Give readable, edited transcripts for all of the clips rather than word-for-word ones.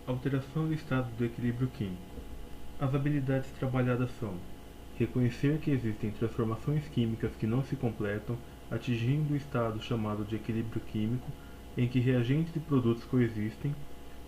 Alteração do estado do equilíbrio químico. As habilidades trabalhadas são: reconhecer que existem transformações químicas que não se completam, atingindo o estado chamado de equilíbrio químico, em que reagentes e produtos coexistem,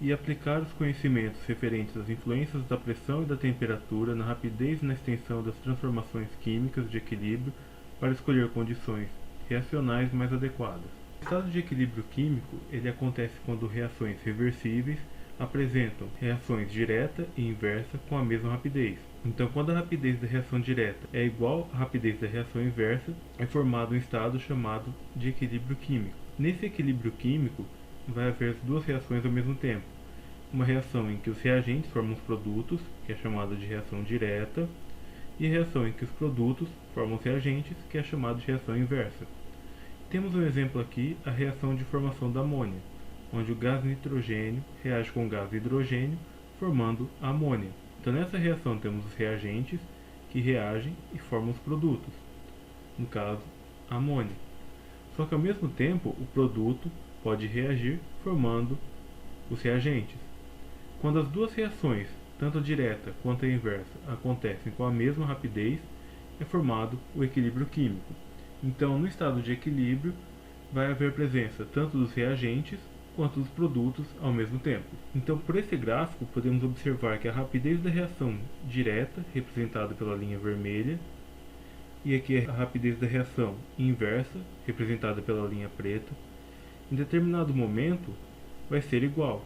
e aplicar os conhecimentos referentes às influências da pressão e da temperatura na rapidez e na extensão das transformações químicas de equilíbrio para escolher condições reacionais mais adequadas. O estado de equilíbrio químico ele acontece quando reações reversíveis apresentam reações direta e inversa com a mesma rapidez. Então, quando a rapidez da reação direta é igual à rapidez da reação inversa, é formado um estado chamado de equilíbrio químico. Nesse equilíbrio químico, vai haver as duas reações ao mesmo tempo. Uma reação em que os reagentes formam os produtos, que é chamada de reação direta, e a reação em que os produtos formam os reagentes, que é chamada de reação inversa. Temos um exemplo aqui, a reação de formação da amônia, onde o gás nitrogênio reage com o gás hidrogênio, formando a amônia. Então, nessa reação temos os reagentes que reagem e formam os produtos, no caso, a amônia. Só que ao mesmo tempo, o produto pode reagir formando os reagentes. Quando as duas reações, tanto a direta quanto a inversa, acontecem com a mesma rapidez, é formado o equilíbrio químico. Então, no estado de equilíbrio, vai haver presença tanto dos reagentes quanto dos produtos ao mesmo tempo. Então, por esse gráfico, podemos observar que a rapidez da reação direta, representada pela linha vermelha, e aqui a rapidez da reação inversa, representada pela linha preta, em determinado momento vai ser igual.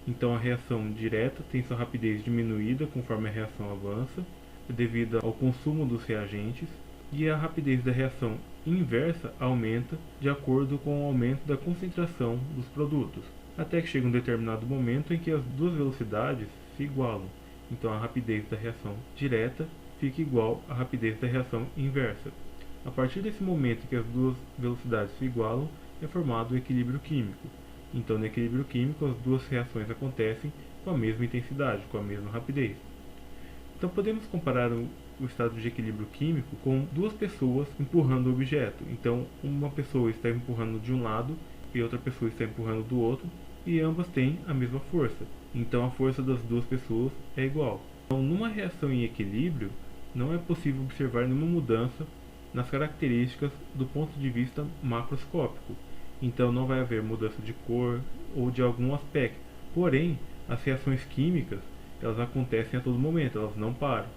Então, a reação direta tem sua rapidez diminuída conforme a reação avança, devido ao consumo dos reagentes, e a rapidez da reação inversa aumenta de acordo com o aumento da concentração dos produtos, até que chega um determinado momento em que as duas velocidades se igualam. Então, a rapidez da reação direta fica igual à rapidez da reação inversa. A partir desse momento em que as duas velocidades se igualam, é formado o equilíbrio químico. Então, no equilíbrio químico, as duas reações acontecem com a mesma intensidade, com a mesma rapidez. Então, podemos comparar o estado de equilíbrio químico com duas pessoas empurrando o objeto. Então, uma pessoa está empurrando de um lado e outra pessoa está empurrando do outro, e ambas têm a mesma força. Então, a força das duas pessoas é igual. Então, numa reação em equilíbrio, não é possível observar nenhuma mudança nas características do ponto de vista macroscópico. Então, não vai haver mudança de cor ou de algum aspecto. Porém, as reações químicas elas acontecem a todo momento, elas não param.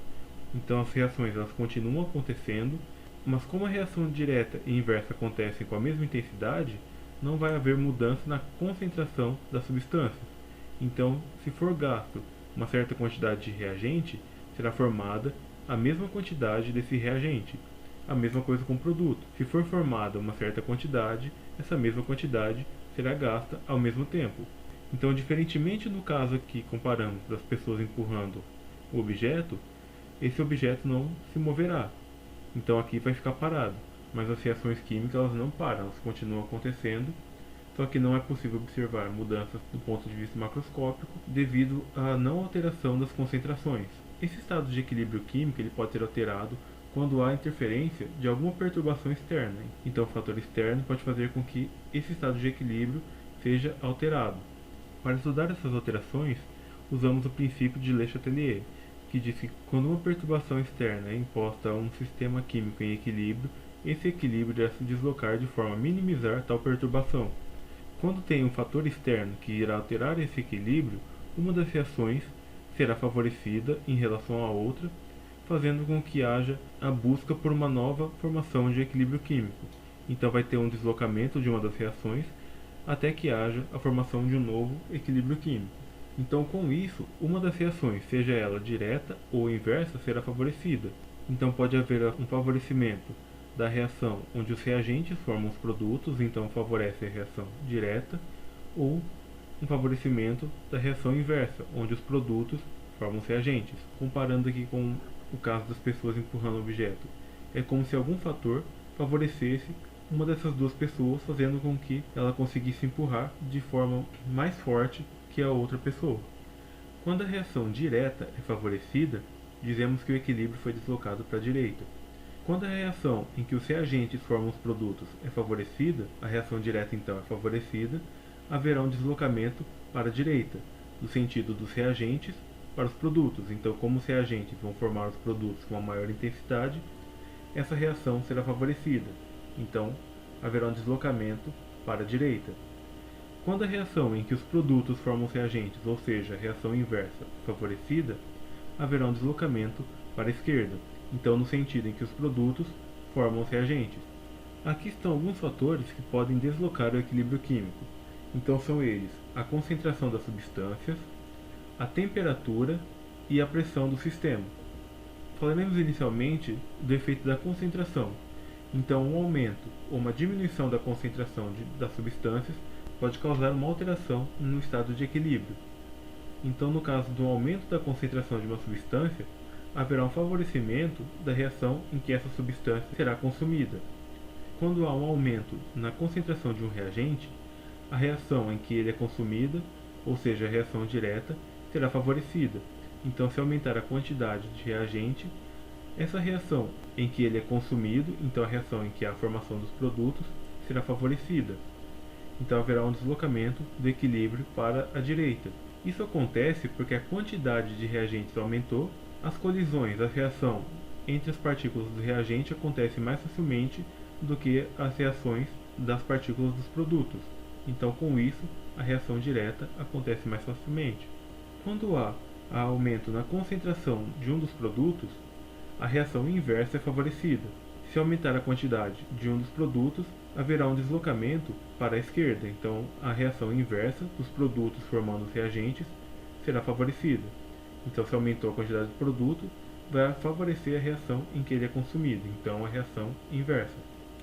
Então, as reações elas continuam acontecendo, mas como a reação direta e inversa acontecem com a mesma intensidade, não vai haver mudança na concentração das substâncias. Então, se for gasto uma certa quantidade de reagente, será formada a mesma quantidade desse reagente. A mesma coisa com o produto. Se for formada uma certa quantidade, essa mesma quantidade será gasta ao mesmo tempo. Então, diferentemente do caso aqui comparamos das pessoas empurrando o objeto, esse objeto não se moverá. Então aqui vai ficar parado. Mas as reações químicas elas não param, elas continuam acontecendo, só que não é possível observar mudanças do ponto de vista macroscópico devido à não alteração das concentrações. Esse estado de equilíbrio químico ele pode ser alterado quando há interferência de alguma perturbação externa. Então o fator externo pode fazer com que esse estado de equilíbrio seja alterado. Para estudar essas alterações, usamos o princípio de Le Chatelier, que diz que quando uma perturbação externa é imposta a um sistema químico em equilíbrio, esse equilíbrio irá se deslocar de forma a minimizar tal perturbação. Quando tem um fator externo que irá alterar esse equilíbrio, uma das reações será favorecida em relação à outra, fazendo com que haja a busca por uma nova formação de equilíbrio químico. Então vai ter um deslocamento de uma das reações até que haja a formação de um novo equilíbrio químico. Então, com isso, uma das reações, seja ela direta ou inversa, será favorecida. Então, pode haver um favorecimento da reação onde os reagentes formam os produtos, então favorece a reação direta, ou um favorecimento da reação inversa, onde os produtos formam os reagentes. Comparando aqui com o caso das pessoas empurrando o objeto, é como se algum fator favorecesse uma dessas duas pessoas, fazendo com que ela conseguisse empurrar de forma mais forte que a outra pessoa. Quando a reação direta é favorecida, dizemos que o equilíbrio foi deslocado para a direita. Quando a reação em que os reagentes formam os produtos é favorecida, a reação direta então é favorecida, haverá um deslocamento para a direita. do sentido dos reagentes para os produtos. Então, como os reagentes vão formar os produtos com uma maior intensidade, essa reação será favorecida. Então, haverá um deslocamento para a direita. Quando a reação em que os produtos formam os reagentes, ou seja, a reação inversa, favorecida, haverá um deslocamento para a esquerda. Então, no sentido em que os produtos formam os reagentes. Aqui estão alguns fatores que podem deslocar o equilíbrio químico. Então são eles: a concentração das substâncias, a temperatura e a pressão do sistema. Falaremos inicialmente do efeito da concentração. Então, um aumento ou uma diminuição da concentração das substâncias pode causar uma alteração no estado de equilíbrio. Então, no caso do aumento da concentração de uma substância, haverá um favorecimento da reação em que essa substância será consumida. Quando há um aumento na concentração de um reagente, a reação em que ele é consumida, ou seja, a reação direta, será favorecida. Então, se aumentar a quantidade de reagente, essa reação em que ele é consumido, então a reação em que há a formação dos produtos, será favorecida. Então haverá um deslocamento do equilíbrio para a direita. Isso acontece porque a quantidade de reagentes aumentou, as colisões, a reação entre as partículas do reagente acontece mais facilmente do que as reações das partículas dos produtos. Então, com isso, a reação direta acontece mais facilmente. Quando há aumento na concentração de um dos produtos, a reação inversa é favorecida. Se aumentar a quantidade de um dos produtos, haverá um deslocamento para a esquerda. Então, a reação inversa dos produtos formando os reagentes será favorecida. Então, se aumentou a quantidade de produto, vai favorecer a reação em que ele é consumido. Então, a reação inversa.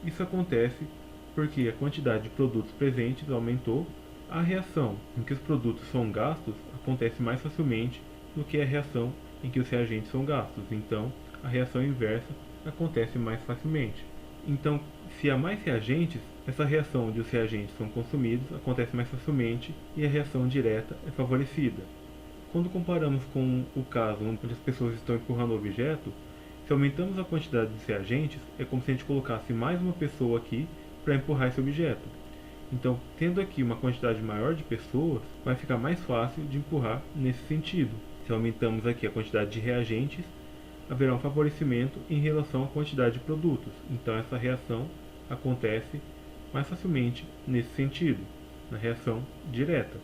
Isso acontece porque a quantidade de produtos presentes aumentou. A reação em que os produtos são gastos acontece mais facilmente do que a reação em que os reagentes são gastos. Então, a reação inversa acontece mais facilmente. Então, se há mais reagentes, essa reação onde os reagentes são consumidos acontece mais facilmente e a reação direta é favorecida. Quando comparamos com o caso onde as pessoas estão empurrando o objeto, se aumentamos a quantidade de reagentes, é como se a gente colocasse mais uma pessoa aqui para empurrar esse objeto. Então, tendo aqui uma quantidade maior de pessoas, vai ficar mais fácil de empurrar nesse sentido. Se aumentamos aqui a quantidade de reagentes, haverá um favorecimento em relação à quantidade de produtos. Então, essa reação acontece mais facilmente nesse sentido, na reação direta.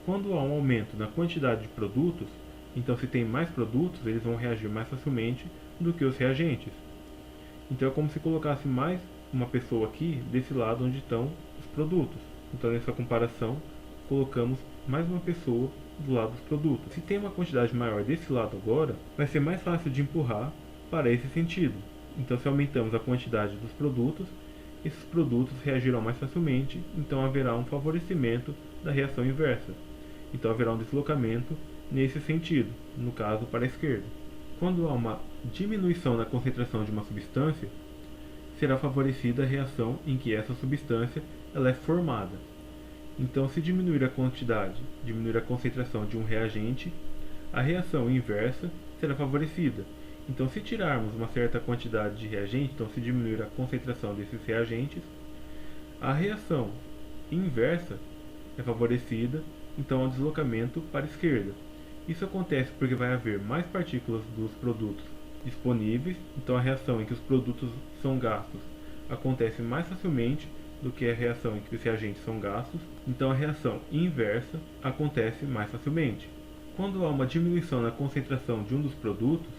Quando há um aumento na quantidade de produtos, então se tem mais produtos, eles vão reagir mais facilmente do que os reagentes. Então é como se colocasse mais uma pessoa aqui desse lado onde estão os produtos. Então nessa comparação, colocamos mais uma pessoa do lado dos produtos. Se tem uma quantidade maior desse lado agora, vai ser mais fácil de empurrar para esse sentido. Então se aumentamos a quantidade dos produtos, esses produtos reagirão mais facilmente, então haverá um favorecimento da reação inversa. Então haverá um deslocamento nesse sentido, no caso para a esquerda. Quando há uma diminuição na concentração de uma substância, será favorecida a reação em que essa substância ela é formada. Então, se diminuir a quantidade, diminuir a concentração de um reagente, a reação inversa será favorecida. Então, se tirarmos uma certa quantidade de reagente, então se diminuir a concentração desses reagentes, a reação inversa é favorecida, então há um deslocamento para a esquerda. Isso acontece porque vai haver mais partículas dos produtos disponíveis, então a reação em que os produtos são gastos acontece mais facilmente do que a reação em que os reagentes são gastos, então a reação inversa acontece mais facilmente. Quando há uma diminuição na concentração de um dos produtos,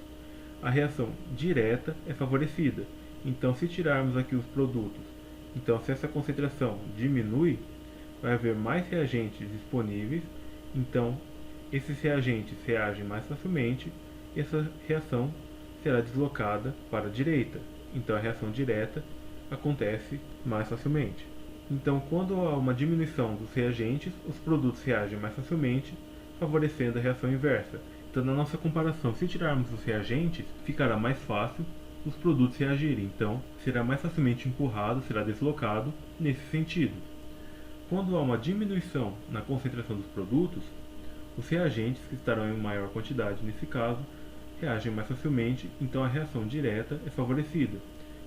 a reação direta é favorecida. Então, se tirarmos aqui os produtos, então se essa concentração diminui, vai haver mais reagentes disponíveis, então esses reagentes reagem mais facilmente e essa reação será deslocada para a direita. Então a reação direta acontece mais facilmente. Então, quando há uma diminuição dos reagentes, os produtos reagem mais facilmente, favorecendo a reação inversa. Então, na nossa comparação, se tirarmos os reagentes, ficará mais fácil os produtos reagirem. Então, será mais facilmente empurrado, será deslocado nesse sentido. Quando há uma diminuição na concentração dos produtos, os reagentes, que estarão em maior quantidade nesse caso, reagem mais facilmente, então a reação direta é favorecida.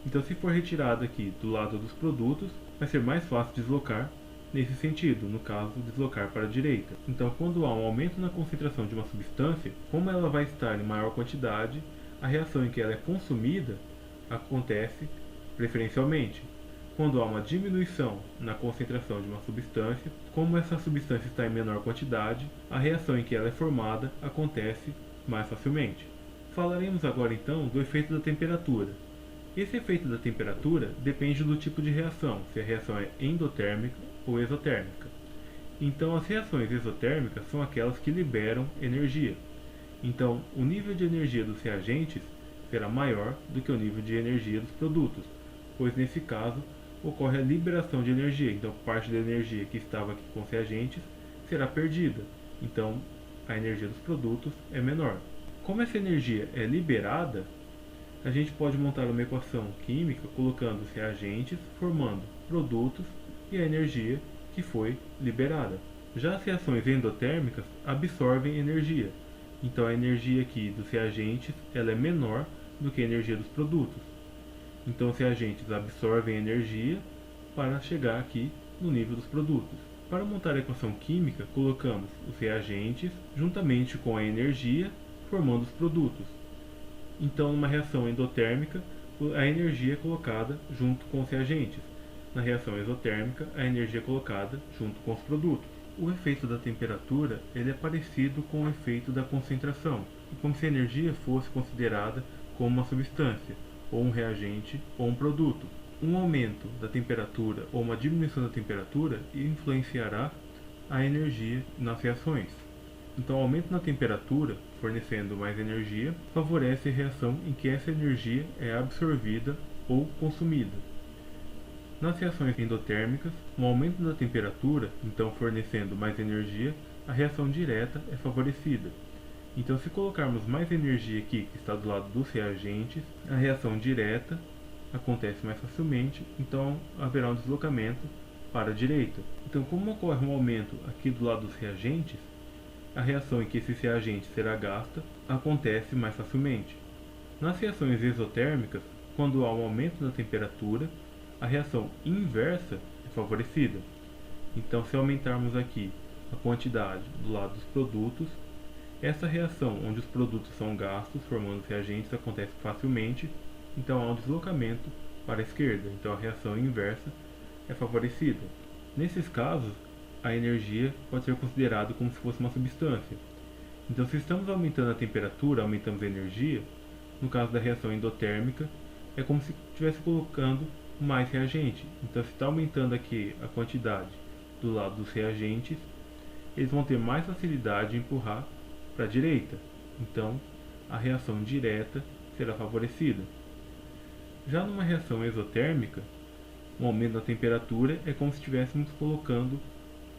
Então, se for retirado aqui do lado dos produtos, vai ser mais fácil deslocar nesse sentido, no caso, deslocar para a direita. Então, quando há um aumento na concentração de uma substância, como ela vai estar em maior quantidade, a reação em que ela é consumida acontece preferencialmente. Quando há uma diminuição na concentração de uma substância, como essa substância está em menor quantidade, a reação em que ela é formada acontece mais facilmente. Falaremos agora então do efeito da temperatura. Esse efeito da temperatura depende do tipo de reação, se a reação é endotérmica ou exotérmica. Então, as reações exotérmicas são aquelas que liberam energia. Então, o nível de energia dos reagentes será maior do que o nível de energia dos produtos, pois nesse caso ocorre a liberação de energia. Então, parte da energia que estava aqui com os reagentes será perdida. Então, a energia dos produtos é menor. Como essa energia é liberada, a gente pode montar uma equação química colocando os reagentes, formando produtos e a energia que foi liberada. Já as reações endotérmicas absorvem energia. Então a energia aqui dos reagentes ela é menor do que a energia dos produtos. Então os reagentes absorvem energia para chegar aqui no nível dos produtos. Para montar a equação química, colocamos os reagentes juntamente com a energia, formando os produtos. Então, numa reação endotérmica, a energia é colocada junto com os reagentes. Na reação exotérmica, a energia é colocada junto com os produtos. O efeito da temperatura ele é parecido com o efeito da concentração, como se a energia fosse considerada como uma substância, ou um reagente, ou um produto. Um aumento da temperatura ou uma diminuição da temperatura influenciará a energia nas reações. Então, o aumento na temperatura, fornecendo mais energia, favorece a reação em que essa energia é absorvida ou consumida. Nas reações endotérmicas, um aumento da temperatura, então fornecendo mais energia, a reação direta é favorecida. Então, se colocarmos mais energia aqui, que está do lado dos reagentes, a reação direta acontece mais facilmente, então haverá um deslocamento para a direita. Então, como ocorre um aumento aqui do lado dos reagentes, a reação em que esse reagente será gasta acontece mais facilmente. Nas reações exotérmicas, quando há um aumento da temperatura, a reação inversa é favorecida. Então, se aumentarmos aqui a quantidade do lado dos produtos, essa reação onde os produtos são gastos, formando os reagentes, acontece facilmente, então há um deslocamento para a esquerda, então a reação inversa é favorecida. Nesses casos, a energia pode ser considerada como se fosse uma substância. Então, se estamos aumentando a temperatura, aumentamos a energia, no caso da reação endotérmica, é como se estivesse colocando mais reagente. Então, se está aumentando aqui a quantidade do lado dos reagentes, eles vão ter mais facilidade de empurrar para a direita. Então, a reação direta será favorecida. Já numa reação exotérmica, um aumento da temperatura é como se estivéssemos colocando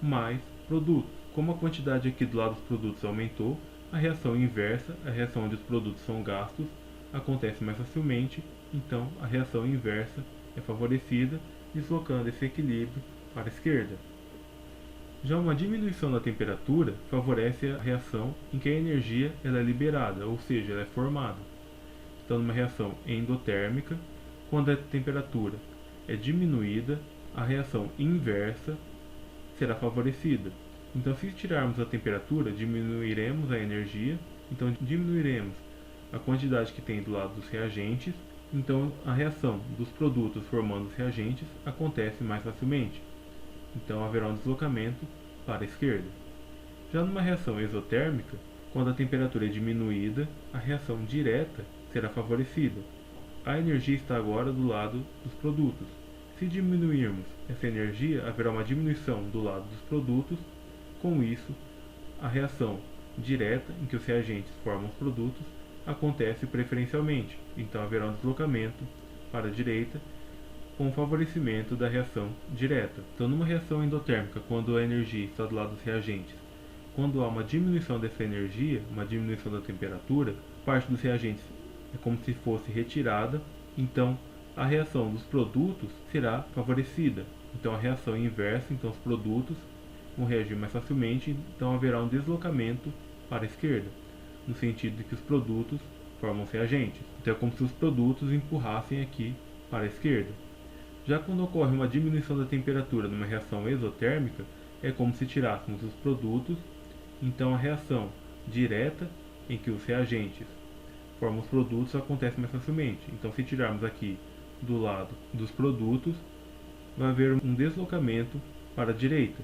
mais produtos. Como a quantidade aqui do lado dos produtos aumentou, a reação inversa, a reação onde os produtos são gastos, acontece mais facilmente, então a reação inversa é favorecida, deslocando esse equilíbrio para a esquerda. Já uma diminuição da temperatura favorece a reação em que a energia ela é liberada, ou seja, ela é formada. Então, numa reação endotérmica, quando a temperatura é diminuída, a reação inversa será favorecida. Então, se tirarmos a temperatura, diminuiremos a energia, então diminuiremos a quantidade que tem do lado dos reagentes, então a reação dos produtos formando os reagentes acontece mais facilmente. Então haverá um deslocamento para a esquerda. Já numa reação exotérmica, quando a temperatura é diminuída, a reação direta será favorecida. A energia está agora do lado dos produtos. Se diminuirmos essa energia, haverá uma diminuição do lado dos produtos. Com isso, a reação direta, em que os reagentes formam os produtos, acontece preferencialmente. Então haverá um deslocamento para a direita com o favorecimento da reação direta. Então, numa reação endotérmica, quando a energia está do lado dos reagentes, quando há uma diminuição dessa energia, uma diminuição da temperatura, parte dos reagentes é como se fosse retirada, então a reação dos produtos será favorecida. Então a reação inversa, então os produtos vão reagir mais facilmente, então haverá um deslocamento para a esquerda, no sentido de que os produtos formam os reagentes. Então é como se os produtos empurrassem aqui para a esquerda. Já quando ocorre uma diminuição da temperatura numa reação exotérmica, é como se tirássemos os produtos, então a reação direta, em que os reagentes formam os produtos, acontece mais facilmente. Então, se tirarmos aqui do lado dos produtos, vai haver um deslocamento para a direita.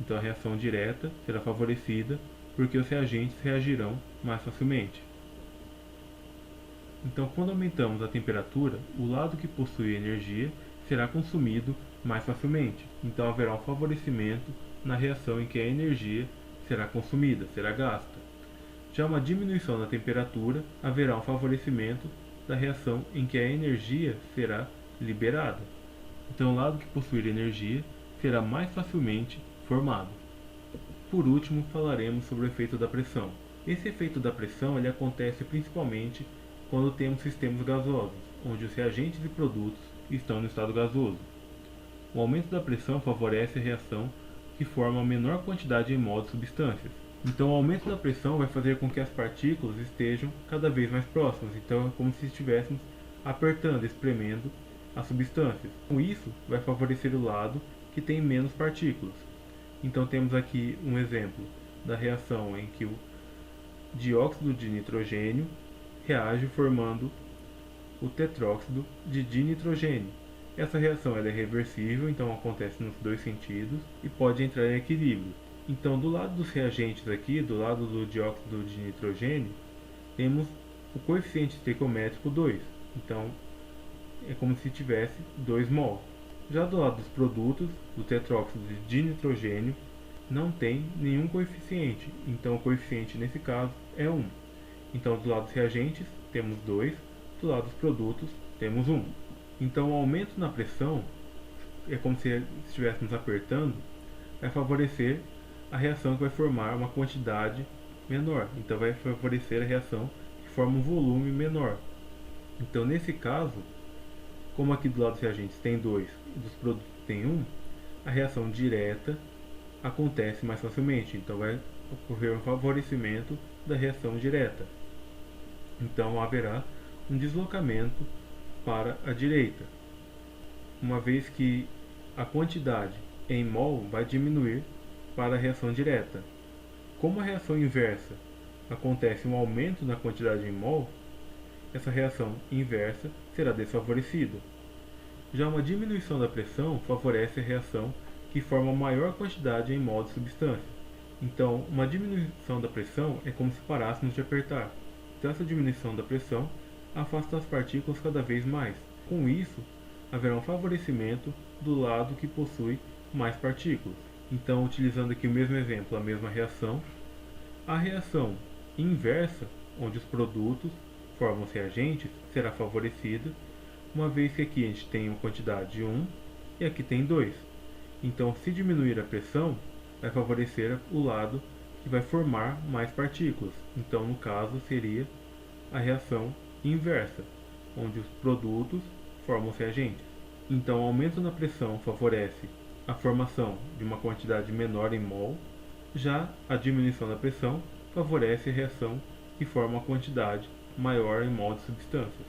Então, a reação direta será favorecida porque os reagentes reagirão mais facilmente. Então, quando aumentamos a temperatura, o lado que possui energia será consumido mais facilmente. Então, haverá um favorecimento na reação em que a energia será consumida, será gasta. Já uma diminuição da temperatura, haverá um favorecimento da reação em que a energia será liberada. Então, o lado que possuir energia será mais facilmente formado. Por último, falaremos sobre o efeito da pressão. Esse efeito da pressão ele acontece principalmente quando temos sistemas gasosos, onde os reagentes e produtos estão no estado gasoso. O aumento da pressão favorece a reação que forma a menor quantidade em mol de substâncias. Então, o aumento da pressão vai fazer com que as partículas estejam cada vez mais próximas. Então, é como se estivéssemos apertando, espremendo as substâncias. Com isso, vai favorecer o lado que tem menos partículas. Então, temos aqui um exemplo da reação em que o dióxido de nitrogênio reage formando o tetróxido de dinitrogênio. Essa reação é reversível, então acontece nos dois sentidos e pode entrar em equilíbrio. Então, do lado dos reagentes aqui, do lado do dióxido de nitrogênio, temos o coeficiente estequiométrico 2. Então, é como se tivesse 2 mol. Já do lado dos produtos, do tetróxido de dinitrogênio, não tem nenhum coeficiente. Então, o coeficiente nesse caso é 1. Então, do lado dos reagentes, temos 2. Do lado dos produtos, temos 1. Então, o aumento na pressão, é como se estivéssemos apertando, vai favorecer a reação que vai formar uma quantidade menor. Então, vai favorecer a reação que forma um volume menor. Então, nesse caso, como aqui do lado dos reagentes tem 2 e dos produtos tem 1, a reação direta acontece mais facilmente. Então, vai ocorrer um favorecimento da reação direta. Então, haverá um deslocamento para a direita, uma vez que a quantidade em mol vai diminuir para a reação direta. Como a reação inversa acontece um aumento na quantidade em mol, essa reação inversa será desfavorecida. Já uma diminuição da pressão favorece a reação que forma maior quantidade em mol de substância. Então, uma diminuição da pressão é como se parássemos de apertar. Então, essa diminuição da pressão afasta as partículas cada vez mais. Com isso, haverá um favorecimento do lado que possui mais partículas. Então, utilizando aqui o mesmo exemplo, a mesma reação, a reação inversa, onde os produtos formam os reagentes, será favorecida, uma vez que aqui a gente tem uma quantidade de 1 e aqui tem 2. Então, se diminuir a pressão, vai favorecer o lado que vai formar mais partículas. Então, no caso, seria a reação inversa, onde os produtos formam os reagentes. Então, o aumento na pressão favorece a formação de uma quantidade menor em mol, já a diminuição da pressão favorece a reação que forma uma quantidade maior em mol de substâncias.